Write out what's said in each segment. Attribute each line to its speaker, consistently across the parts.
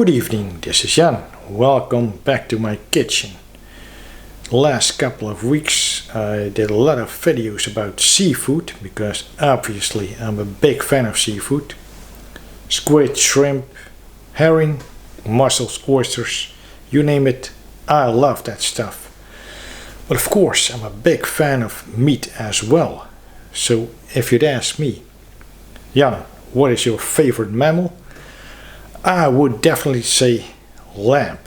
Speaker 1: Good evening, this is Jan. Welcome back to my kitchen. The last couple of weeks I did a lot of videos about seafood because obviously I'm a big fan of seafood. Squid, shrimp, herring, mussels, oysters, you name it, I love that stuff. But of course I'm a big fan of meat as well. So if you'd ask me, Jan, what is your favorite mammal? I would definitely say lamb,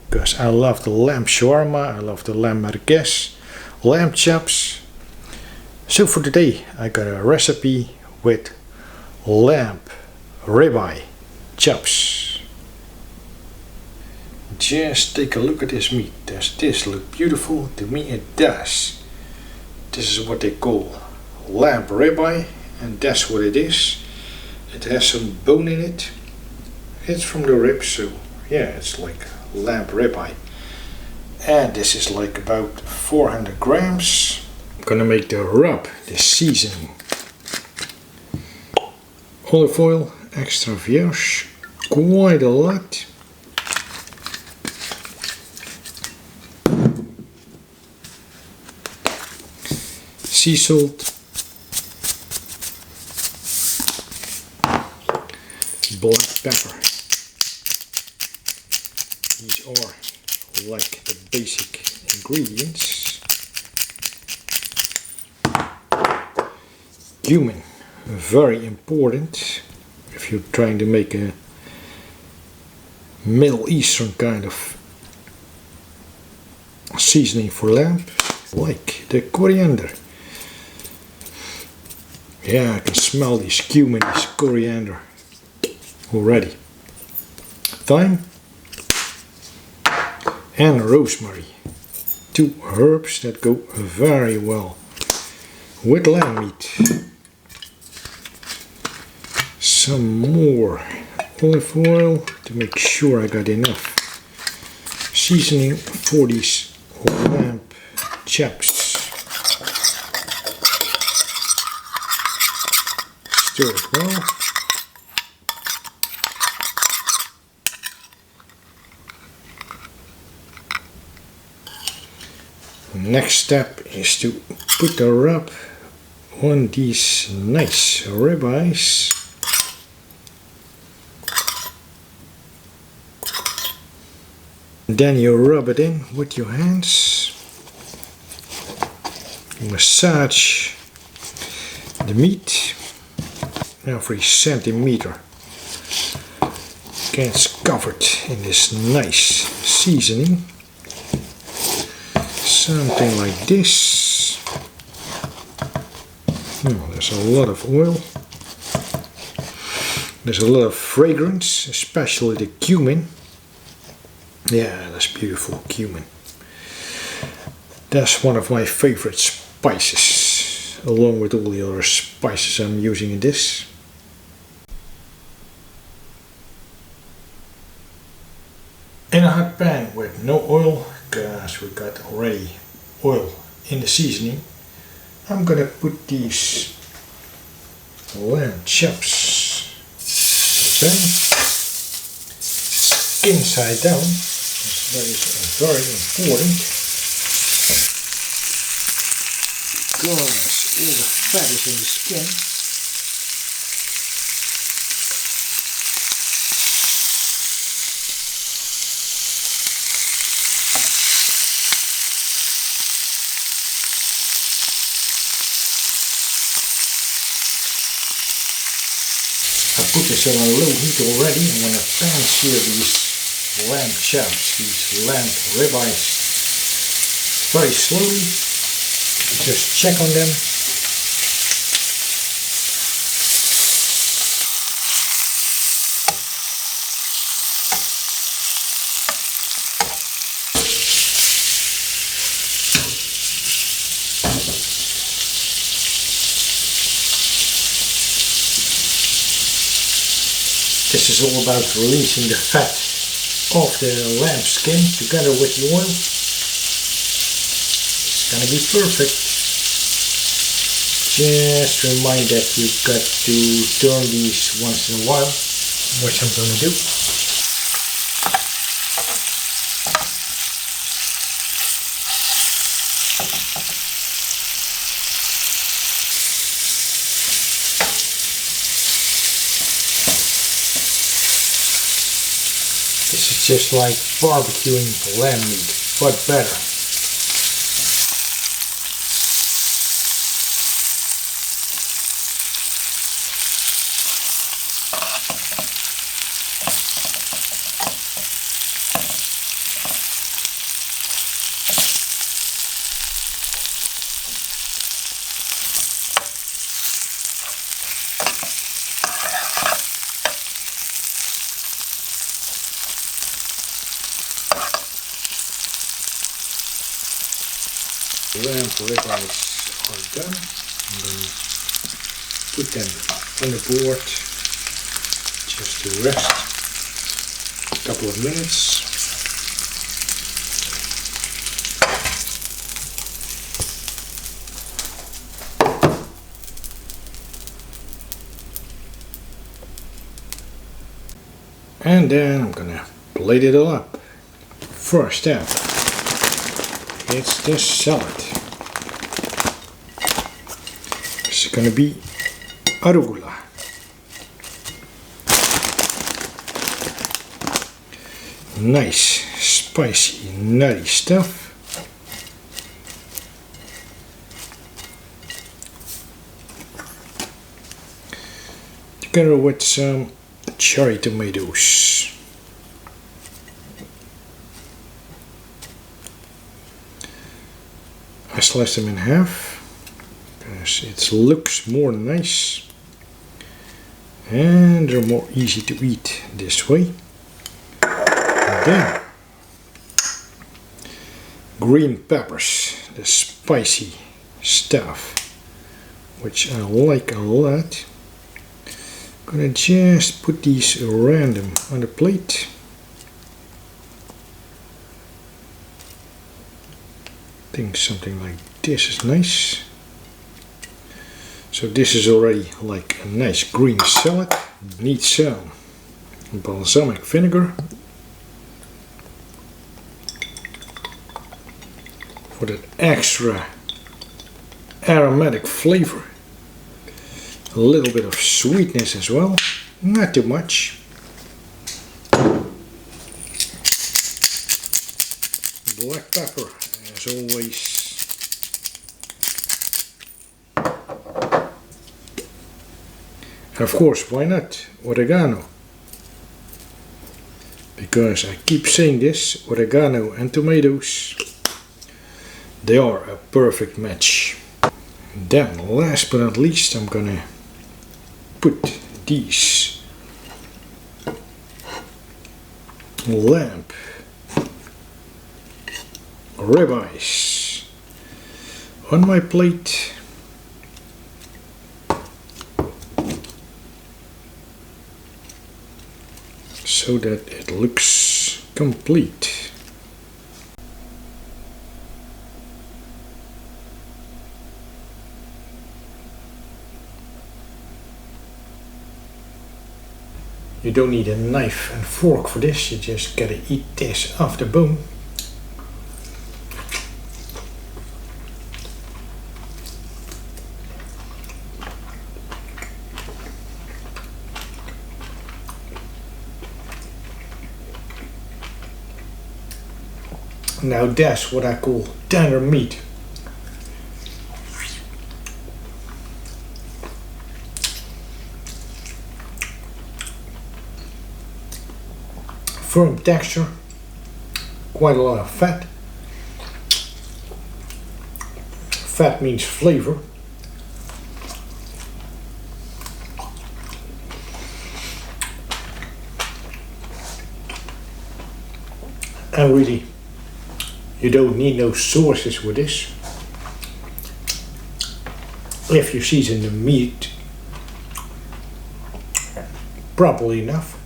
Speaker 1: because I love the lamb shawarma, I love the lamb merguez, lamb chops. So for today I got a recipe with lamb ribeye chops. Just take a look at this meat. Does this look beautiful? To me it does. This is what they call lamb ribeye, and that's what it is. It has some bone in it. It's from the ribs, so yeah, it's like lamb ribeye. And this is like about 400 grams. I'm gonna make the rub, the seasoning. Olive oil, extra virgin, quite a lot. Sea salt. Black pepper. These are like the basic ingredients. Cumin, very important if you're trying to make a Middle Eastern kind of seasoning for lamb, like the coriander. Yeah, I can smell this cumin, this coriander already. Thyme and rosemary, two herbs that go very well with lamb meat. Some more olive oil to make sure I got enough seasoning for these lamb chops. Stir it well. Next step is to put the rub on these nice ribeyes. Then you rub it in with your hands. Massage the meat. Every centimeter gets covered in this nice seasoning. Something like this. Oh, there's a lot of oil. There's a lot of fragrance, especially the cumin. Yeah, that's beautiful, cumin. That's one of my favorite spices, along with all the other spices I'm using in this. In a hot pan with no oil, because we got already oil in the seasoning, I'm gonna put these lamb chops in the pan, skin side down, that is very important, because all the fat is in the skin. I put this on a low heat already. I'm going to pan sear these lamb chops, these lamb ribeyes, very slowly. Just check on them. This is all about releasing the fat of the lamb skin together with the oil. It's gonna be perfect. Just remind that you've got to turn these once in a while, which I'm gonna do. This is just like barbecuing lamb meat, but better. Lamb ribeyes are done. I'm going to put them on the board just to rest a couple of minutes. And then I'm going to plate it all up. First step, it's the salad. It's going to be arugula. Nice, spicy, nutty stuff. Together with some cherry tomatoes. I sliced them in half because it looks more nice and they're more easy to eat this way. And then green peppers, the spicy stuff, which I like a lot. I'm gonna just put these random on the plate. I think something like this is nice. So this is already like a nice green salad. Need some balsamic vinegar for that extra aromatic flavor. A little bit of sweetness as well, not too much. Black pepper, as always. And of course, why not oregano? Because I keep saying this, oregano and tomatoes, they are a perfect match. Then, last but not least, I'm gonna put these lamb ribeyes on my plate. So that it looks complete. You don't need a knife and fork for this, you just gotta eat this off the bone. Now that's what I call tender meat. Firm texture, quite a lot of fat. Fat means flavor. And really, you don't need no sauces with this. If you season the meat properly enough.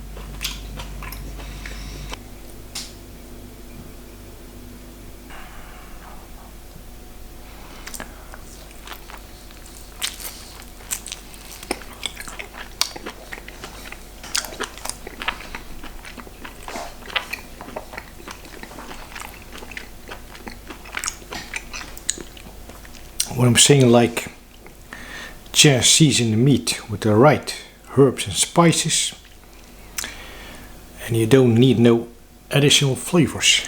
Speaker 1: What I'm saying, like, just season the meat with the right herbs and spices, and you don't need no additional flavors.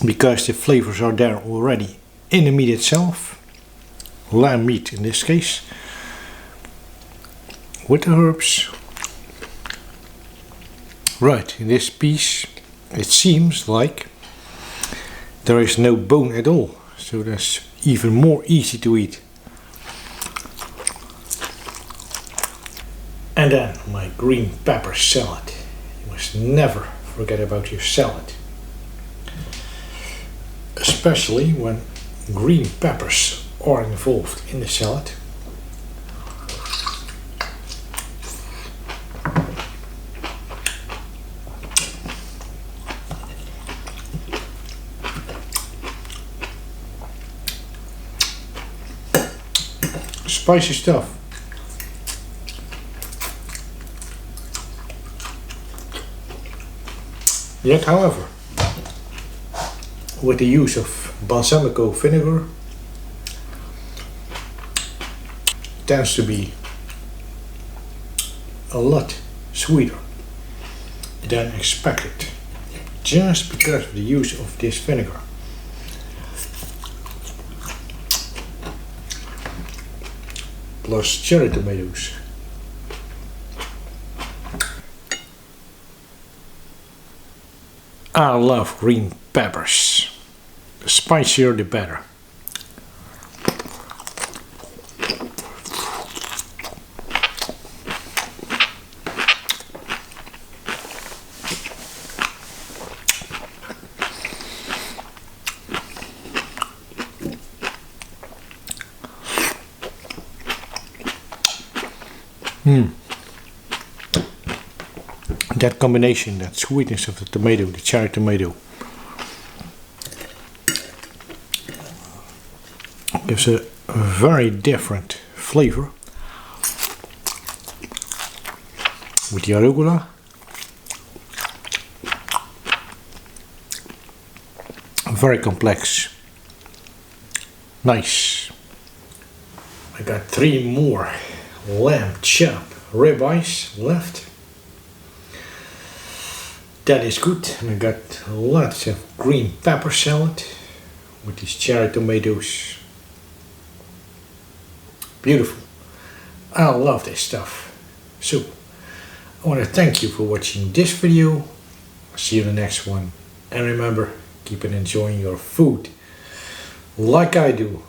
Speaker 1: Because the flavors are there already in the meat itself, lamb meat in this case, with the herbs. Right, in this piece it seems like there is no bone at all, so that's even more easy to eat. And then my green pepper salad. You must never forget about your salad. Especially when green peppers are involved in the salad. Spicy stuff. Yet, however, with the use of balsamico vinegar, tends to be a lot sweeter than expected, just because of the use of this vinegar. Plus cherry tomatoes. I love green peppers. The spicier the better. That combination, that sweetness of the tomato, the cherry tomato, gives a very different flavor. With the arugula, very complex, nice. I got 3 more lamb chop ribeyes left. That is good, and I got lots of green pepper salad with these cherry tomatoes. Beautiful. I love this stuff. So, I want to thank you for watching this video. I'll see you in the next one. And remember, keep on enjoying your food like I do.